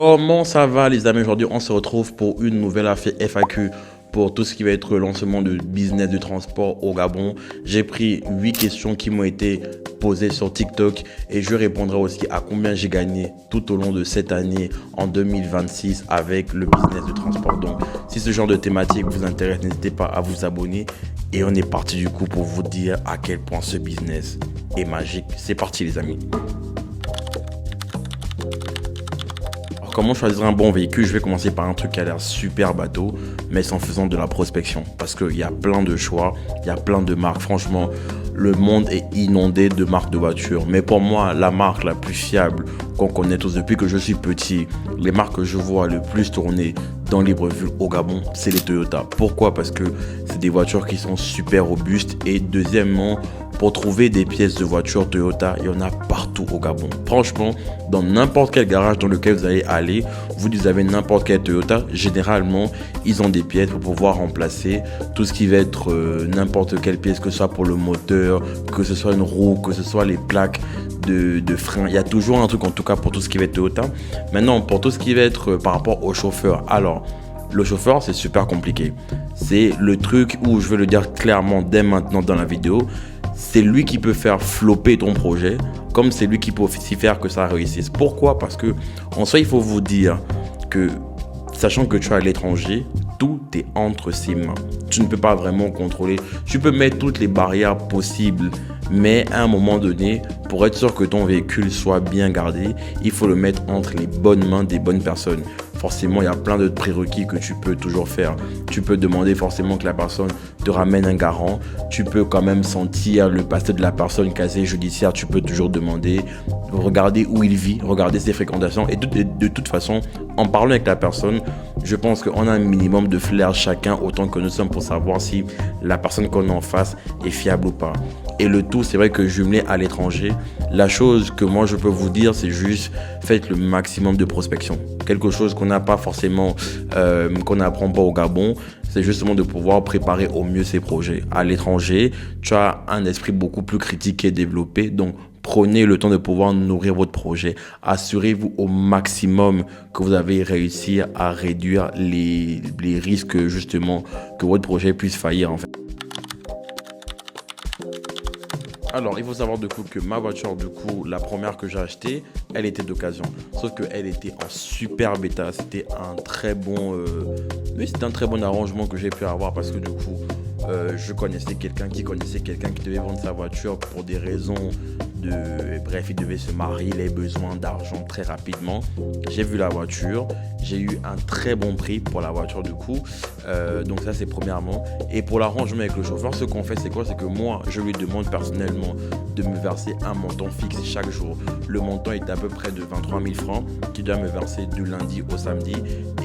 Comment ça va les amis? Aujourd'hui on se retrouve pour une nouvelle affaire FAQ pour tout ce qui va être lancement de business de transport au Gabon. J'ai pris 8 questions qui m'ont été posées sur TikTok et je répondrai aussi à combien j'ai gagné tout au long de cette année en 2026 avec le business de transport. Donc si ce genre de thématique vous intéresse, n'hésitez pas à vous abonner et on est parti du coup pour vous dire à quel point ce business est magique. C'est parti les amis. Comment choisir un bon véhicule? Je vais commencer par un truc qui a l'air super bateau, mais c'est en faisant de la prospection. Parce qu'il y a plein de choix, il y a plein de marques. Franchement, le monde est inondé de marques de voitures. Mais pour moi, la marque la plus fiable qu'on connaît tous depuis que je suis petit, les marques que je vois le plus tourner dans Libreville au Gabon, c'est les Toyota. Pourquoi? Parce que c'est des voitures qui sont super robustes. Et deuxièmement, pour trouver des pièces de voiture Toyota, il y en a partout au Gabon. Franchement, dans n'importe quel garage dans lequel vous allez aller, vous avez n'importe quel Toyota, généralement, ils ont des pièces pour pouvoir remplacer tout ce qui va être n'importe quelle pièce, que ce soit pour le moteur, que ce soit une roue, que ce soit les plaques de frein. Il y a toujours un truc en tout cas pour tout ce qui va être Toyota. Maintenant, pour tout ce qui va être par rapport au chauffeur, alors, le chauffeur, c'est super compliqué. C'est le truc où je vais le dire clairement dès maintenant dans la vidéo. C'est lui qui peut faire flopper ton projet, comme c'est lui qui peut aussi faire que ça réussisse. Pourquoi? Parce que en soi, il faut vous dire que, sachant que tu es à l'étranger, tout est entre ses mains. Tu ne peux pas vraiment contrôler. Tu peux mettre toutes les barrières possibles, mais à un moment donné, pour être sûr que ton véhicule soit bien gardé, il faut le mettre entre les bonnes mains des bonnes personnes. Forcément, il y a plein de prérequis que tu peux toujours faire. Tu peux demander forcément que la personne te ramène un garant. Tu peux quand même sentir le passé de la personne, casier judiciaire. Tu peux toujours demander, regarder où il vit, regarder ses fréquentations. Et de toute façon, en parlant avec la personne, je pense qu'on a un minimum de flair chacun autant que nous sommes pour savoir si la personne qu'on a en face est fiable ou pas. Et le tout, c'est vrai que jumelé à l'étranger, la chose que moi je peux vous dire, c'est juste faites le maximum de prospection. Quelque chose qu'on n'a pas forcément, qu'on n'apprend pas au Gabon, c'est justement de pouvoir préparer au mieux ses projets. À l'étranger, tu as un esprit beaucoup plus critique et développé, donc prenez le temps de pouvoir nourrir votre projet. Assurez-vous au maximum que vous avez réussi à réduire les risques justement que votre projet puisse faillir en fait. Alors, il faut savoir du coup que ma voiture, du coup, la première que j'ai achetée, elle était d'occasion. Sauf qu'elle était en super bêta. C'était un très bon, c'était un très bon arrangement que j'ai pu avoir parce que du coup, je connaissais quelqu'un qui devait vendre sa voiture pour des raisons de... Bref, il devait se marier, il avait besoin d'argent très rapidement. J'ai vu la voiture, j'ai eu un très bon prix pour la voiture du coup. Donc ça, c'est premièrement. Et pour l'arrangement avec le chauffeur, ce qu'on fait, c'est quoi? C'est que moi, je lui demande personnellement de me verser un montant fixe chaque jour. Le montant est à peu près de 23 000 francs qu'il doit me verser du lundi au samedi.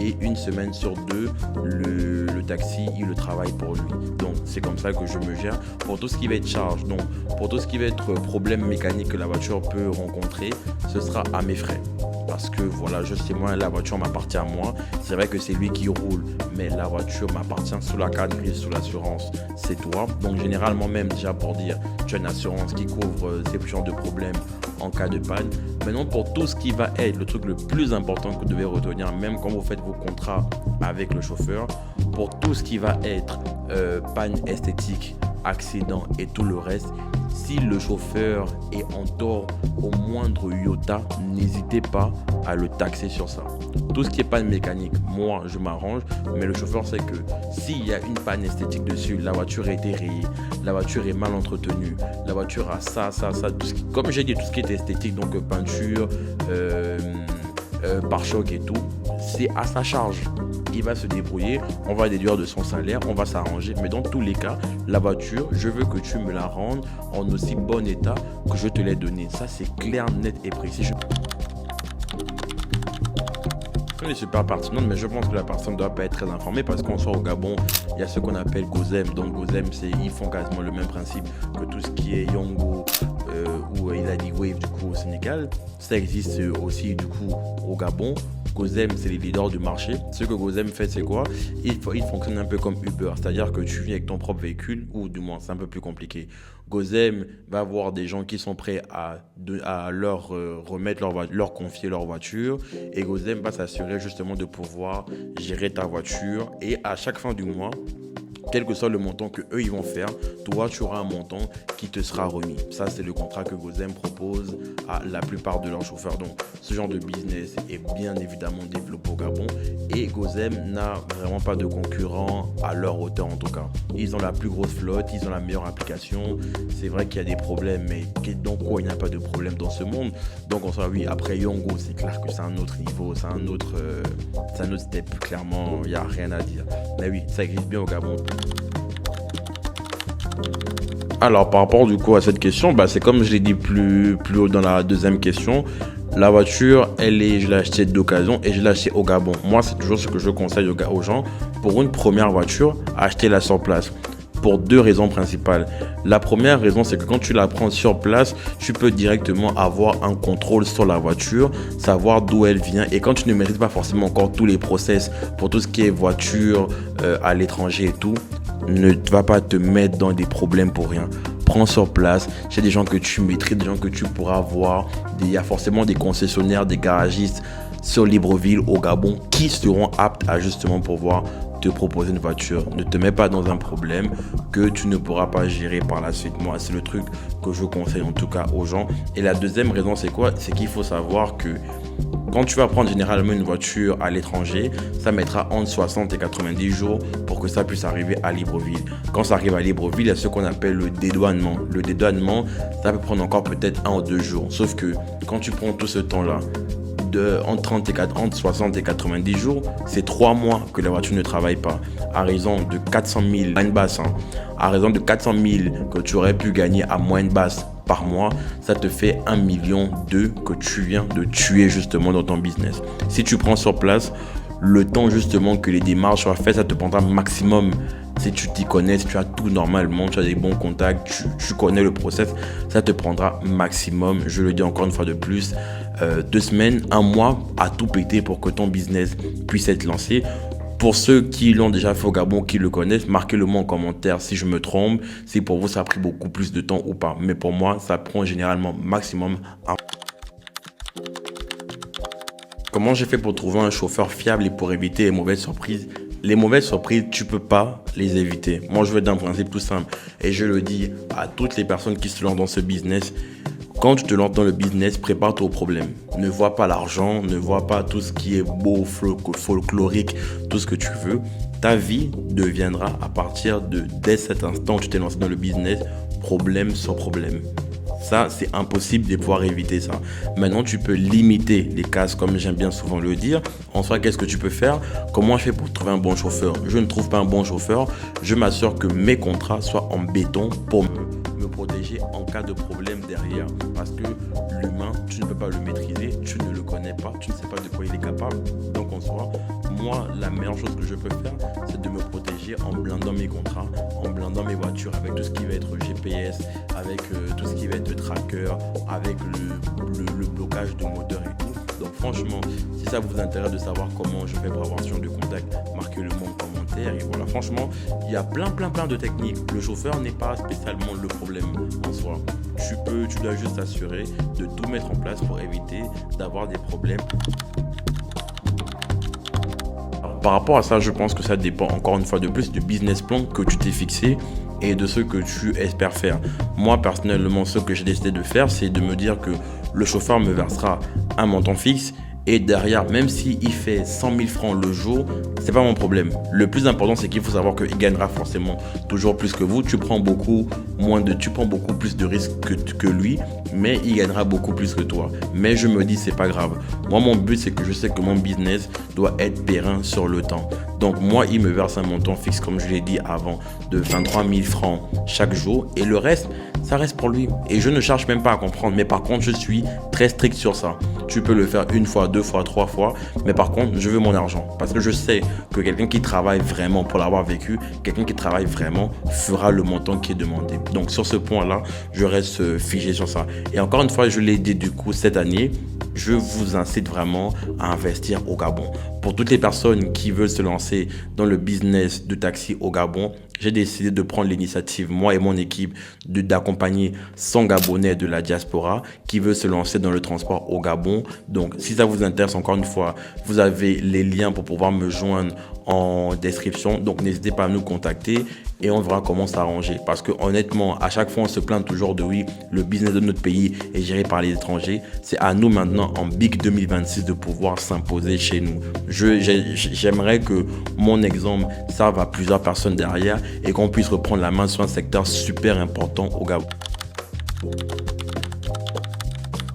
Et une semaine sur deux, le taxi, il le travaille pour lui. Donc c'est comme ça que je me gère. Pour tout ce qui va être charge, donc pour tout ce qui va être problème mécanique que la voiture peut rencontrer, ce sera à mes frais. Parce que voilà, je sais moi, la voiture m'appartient à moi. C'est vrai que c'est lui qui roule, mais la voiture m'appartient sous la cadre, sous l'assurance, c'est toi. Donc généralement même déjà pour dire, tu as une assurance qui couvre ces genres de problèmes en cas de panne. Maintenant pour tout ce qui va être le truc le plus important que vous devez retenir, même quand vous faites vos contrats avec le chauffeur, pour tout ce qui va être panne esthétique, accident et tout le reste, si le chauffeur est en tort au moindre iota, n'hésitez pas à le taxer sur ça. Tout ce qui est panne mécanique, moi je m'arrange, mais le chauffeur sait que s'il y a une panne esthétique dessus, la voiture a été rayée, la voiture est mal entretenue, la voiture a ça, tout ce qui, comme j'ai dit, tout ce qui est esthétique, donc peinture, pare-choc et tout, c'est à sa charge. Il va se débrouiller, on va déduire de son salaire, on va s'arranger. Mais dans tous les cas, la voiture, je veux que tu me la rendes en aussi bon état que je te l'ai donnée. Ça, c'est clair, net et précis. Elle est super pertinente, mais je pense que la personne ne doit pas être très informée parce qu'on soit au Gabon, il y a ce qu'on appelle Gozem. Donc Gozem, ils font quasiment le même principe que tout ce qui est Yongo, ou il a dit Wave du coup au Sénégal. Ça existe aussi du coup au Gabon. Gozem, c'est les leaders du marché. Ce que Gozem fait, c'est quoi? Il fonctionne un peu comme Uber, c'est-à-dire que tu viens avec ton propre véhicule, ou du moins, c'est un peu plus compliqué. Gozem va avoir des gens qui sont prêts à leur remettre leur confier leur voiture, et Gozem va s'assurer justement de pouvoir gérer ta voiture, et à chaque fin du mois, quel que soit le montant que eux ils vont faire, toi tu auras un montant qui te sera remis. Ça c'est le contrat que Gozem propose à la plupart de leurs chauffeurs. Donc ce genre de business est bien évidemment développé au Gabon et Gozem n'a vraiment pas de concurrent à leur hauteur en tout cas. Ils ont la plus grosse flotte, ils ont la meilleure application. C'est vrai qu'il y a des problèmes, mais dans quoi il n'y a pas de problème dans ce monde. Donc on sait oui, après Yongo c'est clair que c'est un autre niveau, c'est un autre step, clairement il n'y a rien à dire. Mais oui, ça existe bien au Gabon. Alors par rapport du coup à cette question, c'est comme je l'ai dit plus haut dans la deuxième question. La voiture, je l'ai achetée d'occasion et je l'ai achetée au Gabon. Moi, c'est toujours ce que je conseille aux gens. Pour une première voiture, achetez-la sur place. Pour 2 raisons principales. La première raison, c'est que quand tu la prends sur place, tu peux directement avoir un contrôle sur la voiture, savoir d'où elle vient. Et quand tu ne maîtrises pas forcément encore tous les process pour tout ce qui est voiture à l'étranger et tout, ne va pas te mettre dans des problèmes pour rien. Prends sur place, chez des gens que tu maîtrises, des gens que tu pourras voir. Il y a forcément des concessionnaires, des garagistes sur Libreville au Gabon qui seront aptes à justement pouvoir te proposer une voiture. Ne te mets pas dans un problème que tu ne pourras pas gérer par la suite. Moi, c'est le truc que je conseille en tout cas aux gens. Et la deuxième raison, c'est quoi? C'est qu'il faut savoir que quand tu vas prendre généralement une voiture à l'étranger, ça mettra entre 60 et 90 jours pour que ça puisse arriver à Libreville. Quand ça arrive à Libreville, il y a ce qu'on appelle le dédouanement. Le dédouanement, ça peut prendre encore peut-être 1 ou 2 jours. Sauf que quand tu prends tout ce temps-là, entre 60 et 90 jours, c'est 3 mois que la voiture ne travaille pas. À raison de 400 000 moyenne basse, à raison de 400 000 que tu aurais pu gagner à moyenne basse par mois, ça te fait 1,2 million que tu viens de tuer justement dans ton business. Si tu prends sur place, le temps justement que les démarches soient faites, ça te prendra maximum. Si tu t'y connais, si tu as tout normalement, tu as des bons contacts, tu connais le process, ça te prendra maximum, je le dis encore une fois de plus, 2 semaines, 1 mois à tout péter pour que ton business puisse être lancé. Pour ceux qui l'ont déjà fait au Gabon, qui le connaissent, marquez-le-moi en commentaire si je me trompe, si pour vous ça a pris beaucoup plus de temps ou pas. Mais pour moi, ça prend généralement maximum 1 mois. Comment j'ai fait pour trouver un chauffeur fiable et pour éviter les mauvaises surprises? Les mauvaises surprises, tu peux pas les éviter. Moi, je vais d'un principe tout simple. Et je le dis à toutes les personnes qui se lancent dans ce business. Quand tu te lances dans le business, prépare-toi au problème. Ne vois pas l'argent, ne vois pas tout ce qui est beau, folklorique, tout ce que tu veux. Ta vie deviendra à partir dès cet instant où tu t'es lancé dans le business, problème sur problème. Ça, c'est impossible de pouvoir éviter ça. Maintenant, tu peux limiter les cases, comme j'aime bien souvent le dire. En soi, qu'est-ce que tu peux faire? Comment je fais pour trouver un bon chauffeur? Je ne trouve pas un bon chauffeur. Je m'assure que mes contrats soient en béton pour me protéger en cas de problème derrière. Parce que l'humain, tu ne peux pas le maîtriser, tu ne le connais pas, tu ne sais pas de quoi il est capable. Donc, en soi, moi, la meilleure chose que je peux faire, c'est de me protéger en blindant mes contrats, en blindant mes voitures avec tout ce qui va être GPS, avec tout ce qui va être tracker, avec le blocage de moteur et tout. Donc franchement, si ça vous intéresse de savoir comment je fais pour avoir ce genre de contact, marquez-le moi en commentaire. Et voilà, franchement, il y a plein de techniques. Le chauffeur n'est pas spécialement le problème en soi. Tu dois juste t'assurer de tout mettre en place pour éviter d'avoir des problèmes. Par rapport à ça, je pense que ça dépend encore une fois de plus du business plan que tu t'es fixé et de ce que tu espères faire. Moi, personnellement, ce que j'ai décidé de faire, c'est de me dire que le chauffeur me versera un montant fixe et derrière, même s'il fait 100 000 francs le jour, c'est pas mon problème. Le plus important, c'est qu'il faut savoir qu'il gagnera forcément toujours plus que vous. Tu prends beaucoup plus de risques que lui, mais il gagnera beaucoup plus que toi. Mais je me dis, c'est pas grave. Moi, mon but, c'est que je sais que mon business doit être périn sur le temps. Donc moi, il me verse un montant fixe, comme je l'ai dit avant, de 23 000 francs chaque jour. Et le reste, ça reste pour lui. Et je ne cherche même pas à comprendre. Mais par contre, je suis très strict sur ça. Tu peux le faire une fois, deux fois, trois fois. Mais par contre, je veux mon argent. Parce que je sais que quelqu'un qui travaille vraiment pour l'avoir vécu, quelqu'un qui travaille vraiment fera le montant qui est demandé. Donc sur ce point-là, je reste figé sur ça. Et encore une fois, je l'ai dit du coup cette année, je vous incite vraiment à investir au Gabon. Pour toutes les personnes qui veulent se lancer dans le business de taxi au Gabon, j'ai décidé de prendre l'initiative, moi et mon équipe, d'accompagner 100 Gabonais de la diaspora qui veulent se lancer dans le transport au Gabon. Donc, si ça vous intéresse, encore une fois, vous avez les liens pour pouvoir me joindre en description. Donc, n'hésitez pas à nous contacter et on verra comment s'arranger. Parce que honnêtement, à chaque fois, on se plaint toujours de oui, le business de notre pays est géré par les étrangers. C'est à nous maintenant, en BIC 2026, de pouvoir s'imposer chez nous. J'aimerais que mon exemple serve à plusieurs personnes derrière et qu'on puisse reprendre la main sur un secteur super important au Gabon.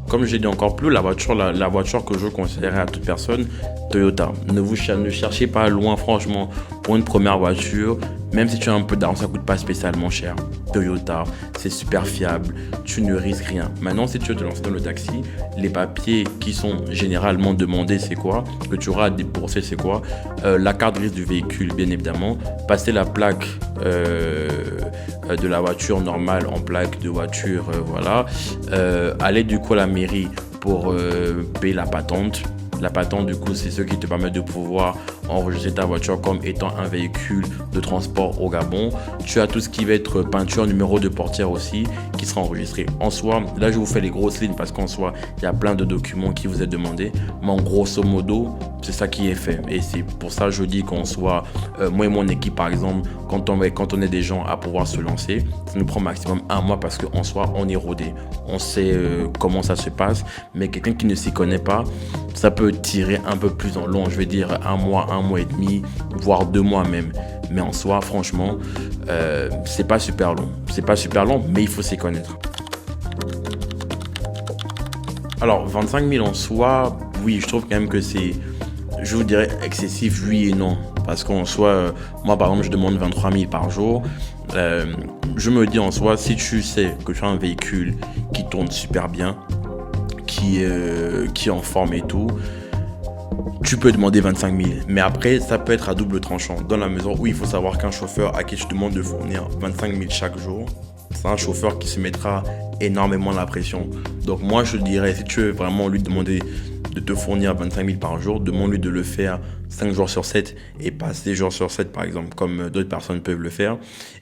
Comme j'ai dit encore plus, la voiture que je conseillerais à toute personne, Toyota. Ne cherchez pas loin, franchement, pour une première voiture. Même si tu as un peu d'argent, ça ne coûte pas spécialement cher. Toyota, c'est super fiable, tu ne risques rien. Maintenant, si tu veux te lancer dans le taxi, les papiers qui sont généralement demandés, c'est quoi? Que tu auras à débourser, c'est quoi? La carte grise du véhicule, bien évidemment. Passer la plaque de la voiture normale en plaque de voiture, voilà. Aller du coup à la mairie pour payer la patente. La patente, du coup, c'est ce qui te permet de pouvoir enregistrer ta voiture comme étant un véhicule de transport au Gabon. Tu as tout ce qui va être peinture, numéro de portière aussi, qui sera enregistré. En soi, là, je vous fais les grosses lignes parce qu'en soi, il y a plein de documents qui vous est demandé. Mais en grosso modo, c'est ça qui est fait. Et c'est pour ça que je dis qu'en soi, moi et mon équipe, par exemple, quand on est des gens à pouvoir se lancer, ça nous prend maximum un mois parce qu'en soi, on est rodé. On sait comment ça se passe. Mais quelqu'un qui ne s'y connaît pas, ça peut tirer un peu plus en long, je vais dire un mois et demi, voire 2 mois même. Mais en soi, franchement, c'est pas super long. C'est pas super long, mais il faut s'y connaître. Alors, 25 000 en soi, oui, je trouve quand même que c'est, je vous dirais, excessif, oui et non. Parce qu'en soi, moi par exemple, je demande 23 000 par jour. Je me dis en soi, si tu sais que tu as un véhicule qui tourne super bien, qui est en forme et tout, tu peux demander 25 000. Mais après, ça peut être à double tranchant. Dans la mesure où il faut savoir qu'un chauffeur à qui tu demandes de fournir 25 000 chaque jour, c'est un chauffeur qui se mettra énormément la pression. Donc moi, je dirais, si tu veux vraiment lui demander de te fournir 25 000 par jour, demande-lui de le faire 5 jours sur 7 et pas 6 jours sur 7 par exemple, comme d'autres personnes peuvent le faire.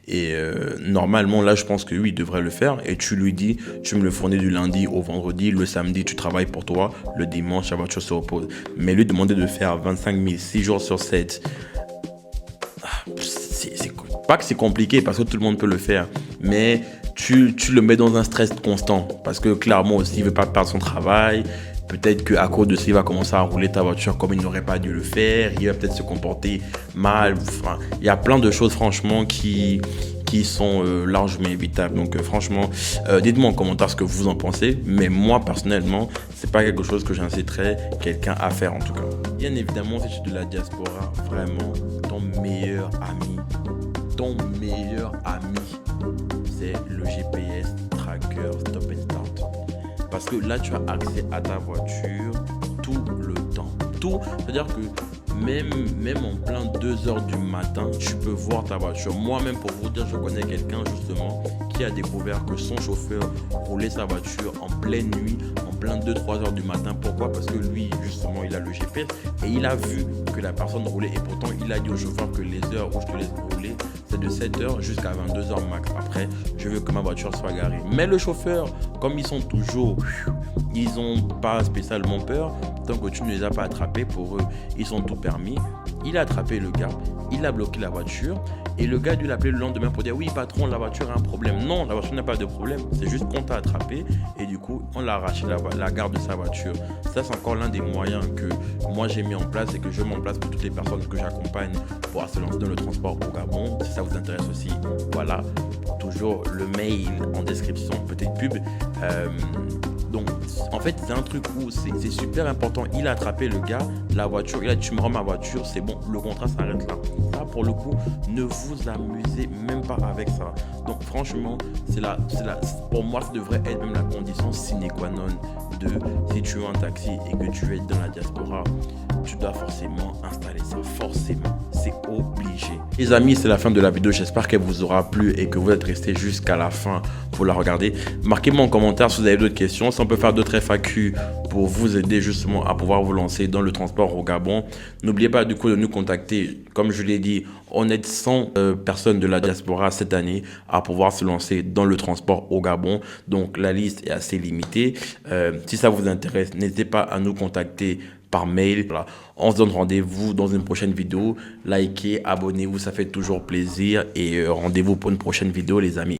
Et normalement, là, je pense que oui, il devrait le faire. Et tu lui dis, tu me le fournis du lundi au vendredi, le samedi, tu travailles pour toi, le dimanche, la voiture se repose. Mais lui demander de faire 25 000, 6 jours sur 7, c'est pas que c'est compliqué parce que tout le monde peut le faire, mais tu le mets dans un stress constant parce que clairement aussi, il veut pas perdre son travail. Peut-être qu'à cause de ça, il va commencer à rouler ta voiture comme il n'aurait pas dû le faire. Il va peut-être se comporter mal. Enfin, il y a plein de choses, franchement, qui sont largement évitables. Donc, franchement, dites-moi en commentaire ce que vous en pensez. Mais moi, personnellement, c'est pas quelque chose que j'inciterais quelqu'un à faire, en tout cas. Bien évidemment, si tu es de la diaspora, vraiment, ton meilleur ami, c'est le GPS Tracker Stop and Start. Parce que là, tu as accès à ta voiture tout le temps. Tout, c'est-à-dire que même en plein 2h du matin, tu peux voir ta voiture. Moi-même, pour vous dire, je connais quelqu'un justement qui a découvert que son chauffeur roulait sa voiture en pleine nuit, en plein 2-3 heures du matin. Pourquoi? Parce que lui, justement, il a le GPS et il a vu que la personne roulait. Et pourtant, il a dit au chauffeur que les heures où je te laisse rouler, c'est de 7h jusqu'à 22h max. Après, je veux que ma voiture soit garée. Mais le chauffeur, comme ils sont toujours, ils n'ont pas spécialement peur. Tant que tu ne les as pas attrapés, pour eux, ils sont tout permis. Il a attrapé le gars, il a bloqué la voiture Et le gars dû l'appeler le lendemain pour dire oui patron, la voiture a un problème. Non, la voiture n'a pas de problème, c'est juste qu'on t'a attrapé et du coup on l'a arraché la garde de sa voiture. Ça c'est encore l'un des moyens que moi j'ai mis en place et que je mets en place pour toutes les personnes que j'accompagne pour se lancer dans le transport au Gabon. Si ça vous intéresse aussi, voilà, toujours le mail en description, petite pub. Donc, en fait, c'est un truc où c'est super important. Il a attrapé le gars, la voiture, il a dit tu me rends ma voiture, c'est bon, le contrat s'arrête là. Ça, pour le coup, ne vous amusez même pas avec ça. Donc, franchement, pour moi, ça devrait être même la condition sine qua non de si tu as un taxi et que tu es dans la diaspora, tu dois forcément installer ça. Forcément, c'est obligé. Les amis, c'est la fin de la vidéo. J'espère qu'elle vous aura plu et que vous êtes restés jusqu'à la fin pour la regarder. Marquez-moi en commentaire si vous avez d'autres questions. Si on peut faire d'autres FAQ pour vous aider justement à pouvoir vous lancer dans le transport au Gabon. N'oubliez pas du coup de nous contacter. Comme je l'ai dit, on aide 100 personnes de la diaspora cette année à pouvoir se lancer dans le transport au Gabon. Donc la liste est assez limitée. Si ça vous intéresse, n'hésitez pas à nous contacter par mail. Voilà. On se donne rendez-vous dans une prochaine vidéo. Likez, abonnez-vous, ça fait toujours plaisir. Et rendez-vous pour une prochaine vidéo les amis.